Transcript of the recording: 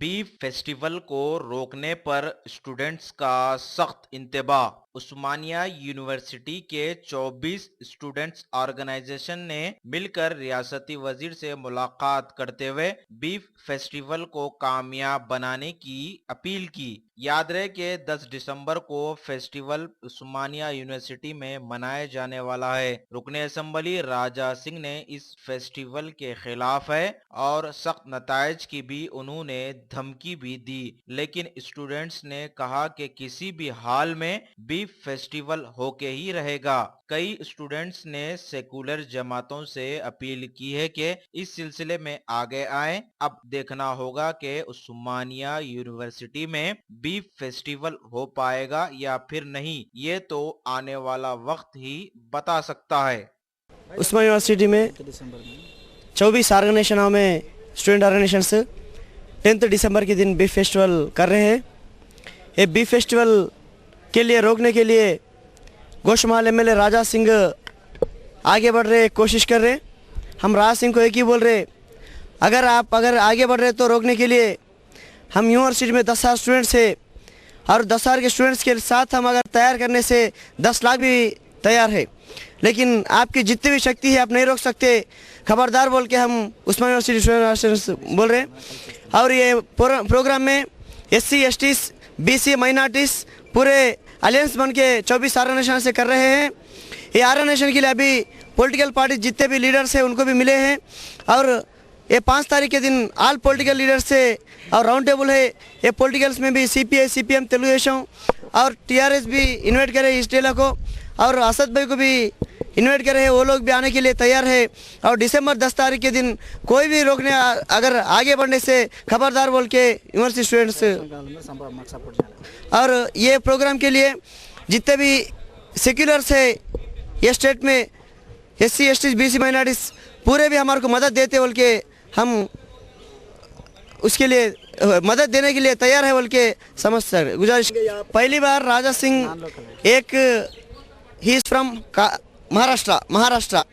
Beef festival को रोकने पर स्टूडेंट्स का सख्त इंतबाह। उस्मानिया यूनिवर्सिटी के 24 स्टूडेंट्स ऑर्गेनाइजेशन ने मिलकर रियासती वजीर से मुलाकात करते हुए बीफ फेस्टिवल को कामयाब बनाने की अपील की। याद रहे कि 10 दिसंबर को फेस्टिवल उस्मानिया यूनिवर्सिटी में मनाया जाने वाला है। रुकने असम्बली राजा सिंह ने इस फेस्टिवल के खिलाफ है और सख्त नताइज की भी उन्होंने धमकी भी दी, लेकिन स्टूडेंट्स ने कहा कि किसी भी हाल में बीफ फेस्टिवल होके ही रहेगा। कई स्टूडेंट्स ने सेकुलर जमातों से अपील की है कि इस सिलसिले में आगे आए। अब देखना होगा कि उस्मानिया यूनिवर्सिटी में बीफ फेस्टिवल हो पाएगा या फिर नहीं, ये तो आने वाला वक्त ही बता सकता है। उस्मानिया यूनिवर्सिटी में 24 ऑर्गेनाइजेशनों में स्टूडेंट ऑर्गेनाइजेशंस 10 दिसंबर के दिन बीफ फेस्टिवल कर रहे हैं। ये बीफ फेस्टिवल के लिए रोकने के लिए गोशमाल एमएलए राजा सिंह आगे बढ़ रहे, कोशिश कर रहे। हम राजा सिंह को एक ही बोल रहे, अगर आगे बढ़ रहे तो रोकने के लिए हम यूनिवर्सिटी में 10,000 स्टूडेंट्स है और 10,000 के स्टूडेंट्स के साथ हम अगर तैयार करने से 10 लाख भी तैयार है, लेकिन आपकी जितनी भी शक्ति है आप नहीं रोक सकते। खबरदार बोल के हम उस्मानिया यूनिवर्सिटी स्टूडेंट्स बोल रहे हैं। और ये प्रोग्राम में SC ST BC माइनॉरिटीज़ पूरे अलायंस बन के 24 ऑर्गेनाइजेशन से कर रहे हैं। ये ऑर्गेनाइजेशन के लिए अभी पॉलिटिकल पार्टी जितने भी लीडर्स हैं उनको भी मिले हैं और ये 5 तारीख के दिन ऑल पॉलिटिकल लीडर्स से और राउंड टेबल है। ये पॉलिटिकल्स में भी CPI CPM तेलुगु देशम और TRS भी इन्वाइट करे इस डेला को, और असद भाई को भी इन्वाइट करे हैं, वो लोग भी आने के लिए तैयार है। और दिसंबर 10 तारीख के दिन कोई भी रोकने अगर आगे बढ़ने से खबरदार बोल के यूनिवर्सिटी स्टूडेंट्स। और ये प्रोग्राम के लिए जितने भी सेक्युलर्स है ये स्टेट में SC ST BC माइनॉरिटीज़ पूरे भी हमारे को मदद देते बोल के हम उसके लिए मदद देने के लिए तैयार है बोल के समझ सर गुजारिश। पहली बार राजा सिंह एक ही इज़ फ्रॉम महाराष्ट्र